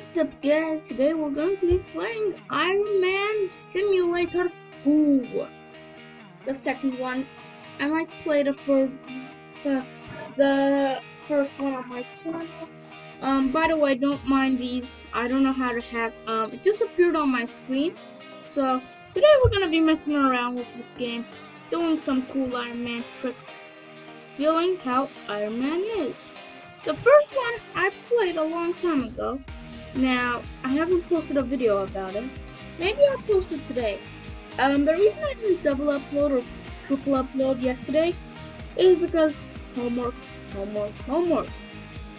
What's up, guys? Today we're going to be playing Iron Man Simulator 2. The second one. I might play the, the first one on my channel. By the way, don't mind these. I don't know how to hack. It just appeared on my screen. So, today we're gonna be messing around with this game. Doing some cool Iron Man tricks. Feeling how Iron Man is. The first one I played a long time ago. Now, I haven't posted a video about it. Maybe I'll post it today. The reason I didn't double upload or triple upload yesterday is because homework.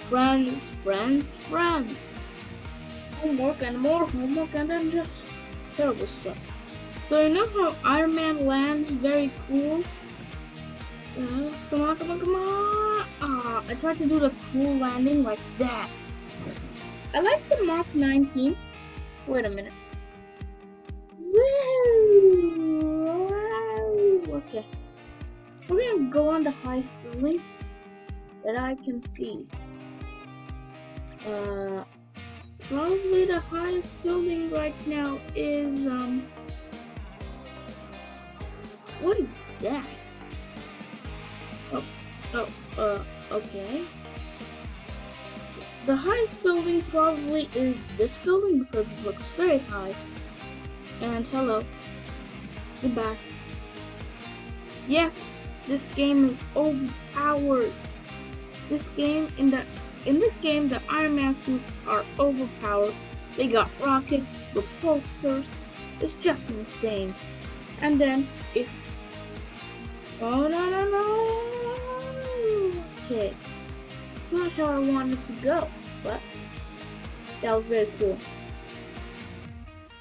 Friends. Homework and more homework and then just terrible stuff. So you know how Iron Man lands very cool? Come on. I tried to do the cool landing like that. I like the Mark 19. Wait a minute. Woo! Okay. We're gonna go on the highest building that I can see. Probably the highest building right now is, what is that? Okay. The highest building probably is this building because it looks very high. And hello. Goodbye. Yes, this game is overpowered. In this game the Iron Man suits are overpowered. They got rockets, repulsors. It's just insane. And then if no. Okay. Not how I wanted to go, but that was very cool.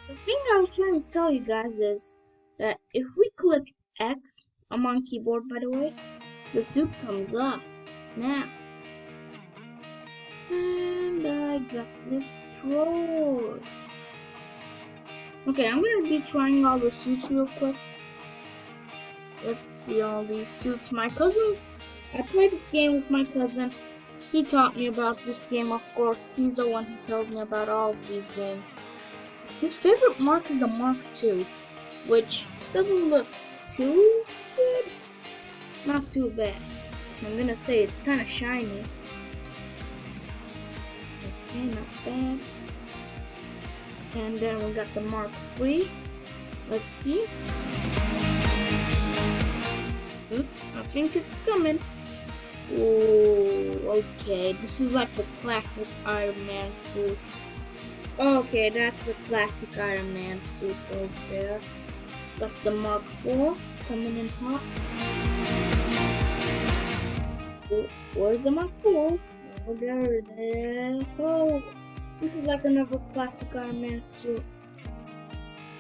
The thing I was trying to tell you guys is that if we click X, I'm on keyboard by the way, the suit comes off. Now. And I got destroyed. Okay, I'm gonna be trying all the suits real quick. Let's see all these suits. I played this game with my cousin. He taught me about this game, of course. He's the one who tells me about all of these games. His favorite Mark is the Mark II, which doesn't look too good. Not too bad. I'm gonna say it's kind of shiny. Okay, not bad. And then we got the Mark III. Let's see. I think it's coming. Oh, okay. This is like the classic Iron Man suit. Okay, that's the classic Iron Man suit over there. Got the Mark IV coming in hot. Where's the Mark IV? Oh, there it is. Oh, this is like another classic Iron Man suit.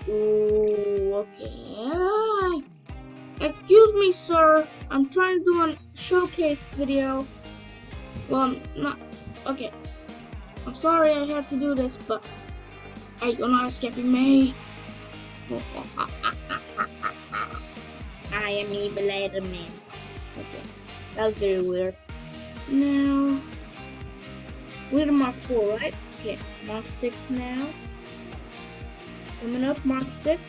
Oh, okay. Excuse me, sir. I'm trying to do a showcase video. Well, not okay. I'm sorry I had to do this, but you're not escaping me. I am Evil Iron Man. Okay, that was very weird. Now, we're the Mark IV, right? Okay, Mark VI now. Coming up, Mark VI.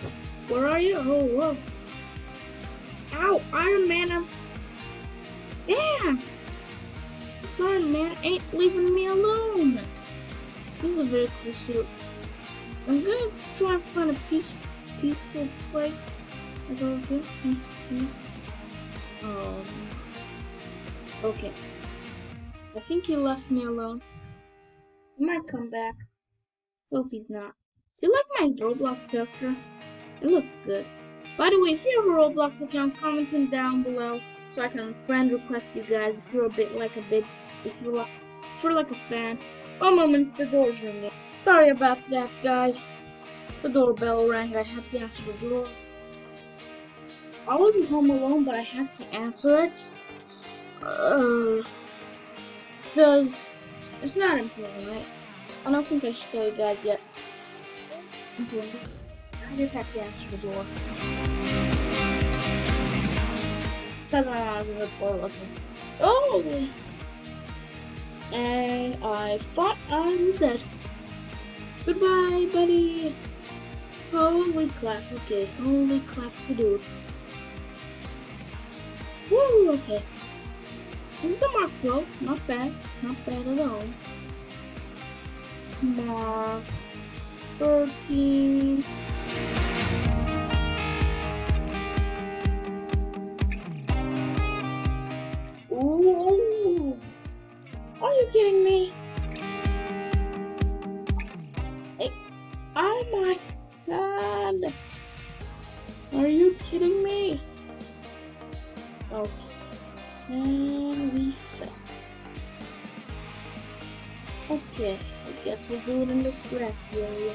Where are you? Oh, whoa. Ow, Iron Man, damn! This Iron Man ain't leaving me alone. This is a very cool suit. I'm gonna try and find a peaceful place. Like over here. Okay. I think he left me alone. He might come back. Hope he's not. Do you like my Roblox character? It looks good. By the way, if you have a Roblox account, comment them down below so I can friend request you guys if you're if you're like a fan. One moment, the door's ringing. Sorry about that, guys. The doorbell rang. I had to answer the door. I wasn't home alone, but I had to answer it. Because it's not important, right? I don't think I should tell you guys yet. Important. I just have to answer the door. Because my mom's in the toilet looking. Oh! And I thought I was dead. Goodbye, buddy. Holy clap. Okay, holy claps-a-doots. Woo, okay. This is the Mark 12. Not bad. Not bad at all. Mark 13. Ooh. Are you kidding me? Hey. Oh my god. Are you kidding me? Okay. And we fell. Okay, I guess we'll do it in this graph area.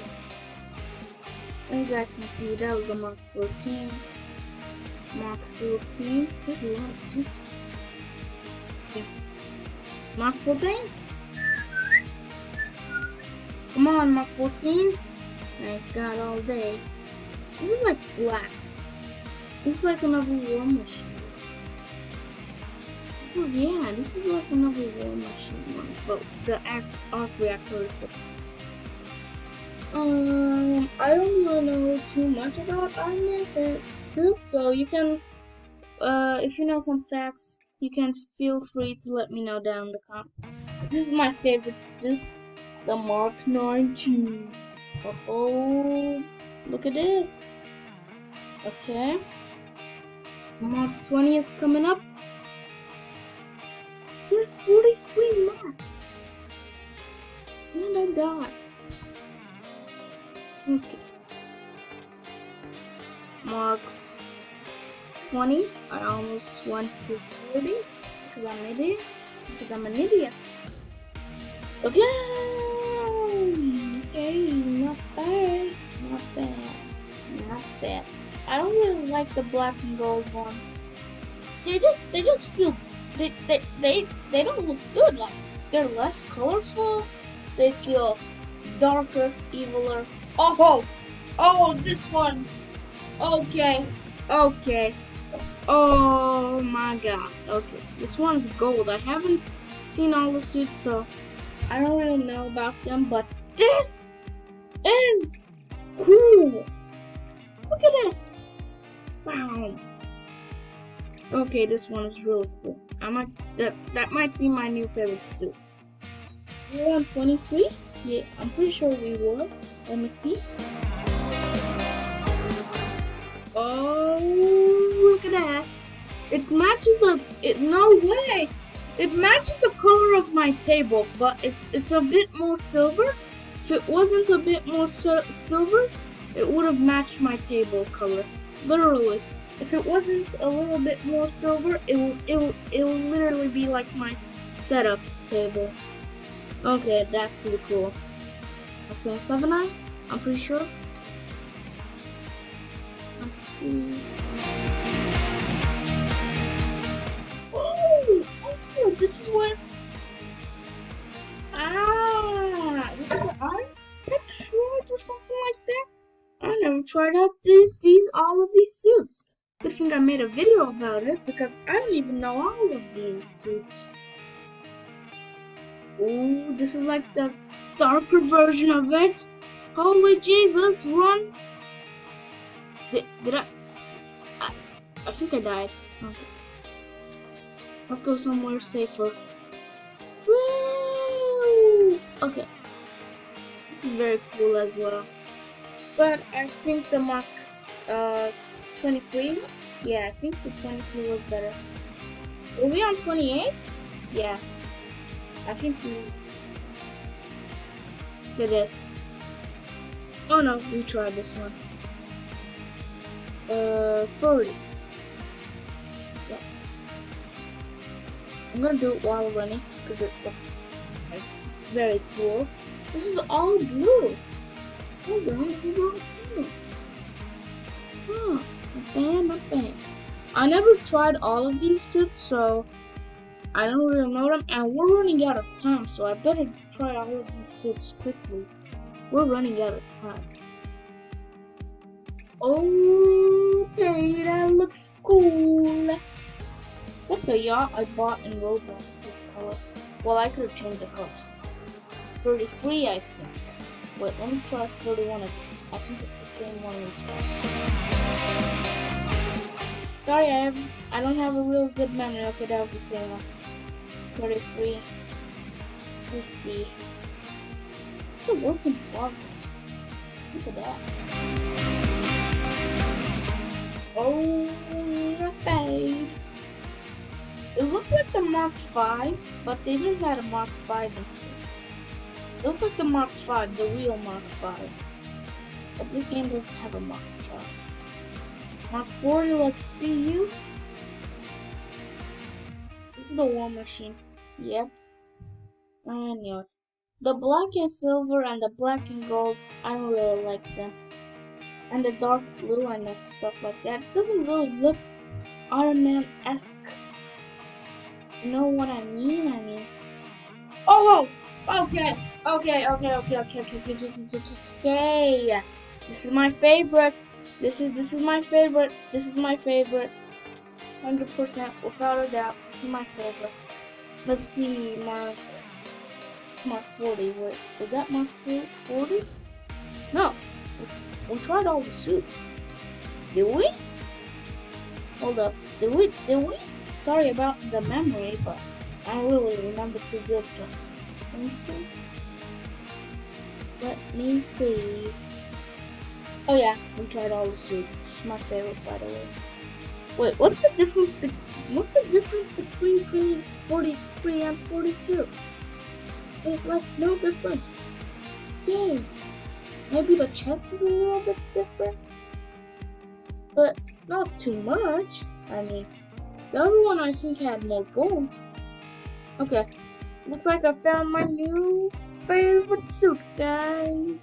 As I can see, that was the Mark 14. Mark 14. There's a lot of suits. Okay. Mark 14? Come on, Mark 14. I've got all day. This is like black. This is like another war machine. So yeah, this is like another war machine one, but the arc reactor is different. I don't really know too much about Iron Man too, so you can, if you know some facts, you can feel free to let me know down in the comments. This is my favorite suit, the Mark 19. Oh, look at this. Okay. Mark 20 is coming up. There's 43 marks. And I died. Okay. Mark 20. I almost went to 40 because I'm an idiot. Okay, not bad. Not bad. I don't really like the black and gold ones. They just feel they don't look good. Like they're less colorful. They feel darker, eviler. Oh, this one. Okay. Oh my god. Okay, this one's gold. I haven't seen all the suits, so I don't really know about them. But this is cool. Look at this. Wow. Okay, this one is really cool. That might be my new favorite suit. We're on 23? Yeah, I'm pretty sure we were. Let me see. Oh, look at that. It matches no way. It matches the color of my table, but it's a bit more silver. If it wasn't a bit more silver, it would have matched my table color. Literally. If it wasn't a little bit more silver, it will literally be like my setup table. Okay, that's pretty cool. Okay, 7-9, I'm pretty sure. Let's see. Oh, this is what. This is the Iron Patriot or something like that. I never tried out all of these suits. Good thing I made a video about it because I don't even know all of these suits. Oh, this is like the darker version of it. Holy Jesus, run! Did I think I died. Okay. Let's go somewhere safer. Woo! Okay. This is very cool as well. But I think the Mark 23. Yeah, I think the 23 was better. Were we on 28? Yeah. I think we did this. Oh no, we tried this one. 40. Yeah. I'm gonna do it while running because it looks like very cool. This is all blue. Hold on, this is all blue. Huh, not bad. I never tried all of these suits, so I don't really know them, and we're running out of time, so I better try all of these suits quickly. We're running out of time. Okay, that looks cool. It's like the yacht I bought in Roblox, this color. Well, I could have changed the colors. 33, I think. Wait, let me try 31 again. I think it's the same one we tried. Sorry, I don't have a real good memory. Okay, that was the same one. 33. Let's see. It's a work in progress. Look at that. Oh, not bad. It looks like the Mark V, but they didn't have a Mark V in here. It looks like the Mark V, the real Mark V. But this game doesn't have a Mark V. Mark 40, let's see you. This is the War Machine. Yep. I knew it. The black and silver and the black and gold, I don't really like them. And the dark blue and that stuff like that. It doesn't really look Iron Man-esque. You know what I mean? Oh! Okay. This is my favorite. This is my favorite. 100% without a doubt. This is my favorite. Let's see, Mark 40. Wait, is that Mark 40? No. We tried all the suits. Did we? Hold up. Did we? Sorry about the memory, but I don't really remember too good. So let me see. Oh yeah, we tried all the suits. This is my favorite, by the way. Wait, what's the difference? What's the difference between 43 and 42? There's like no difference. Dang. Maybe the chest is a little bit different, but not too much. I mean, the other one I think had more gold. Okay, looks like I found my new favorite suit, guys.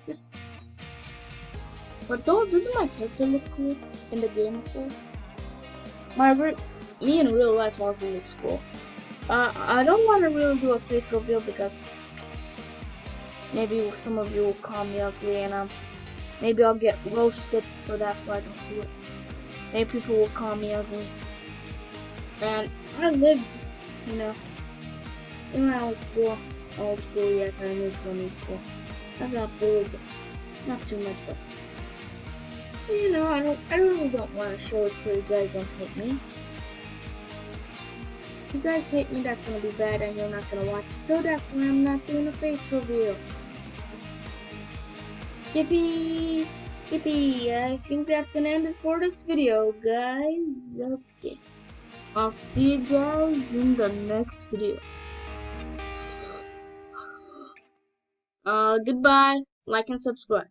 But doesn't my character look cool in the game, of course? Me in real life also looks cool. I don't want to really do a face reveal because maybe some of you will call me ugly and maybe I'll get roasted, so that's why I don't do it. Maybe people will call me ugly. And I lived, you know, in my old school, yes, I moved to a new school. I've got builds, not too much, but you know, I really don't want to show it so you guys don't hate me. If you guys hate me, that's gonna be bad and you're not gonna watch it, so that's why I'm not doing a face reveal. Yippee! I think that's gonna end it for this video, guys. Okay. I'll see you guys in the next video. Goodbye. Like and subscribe.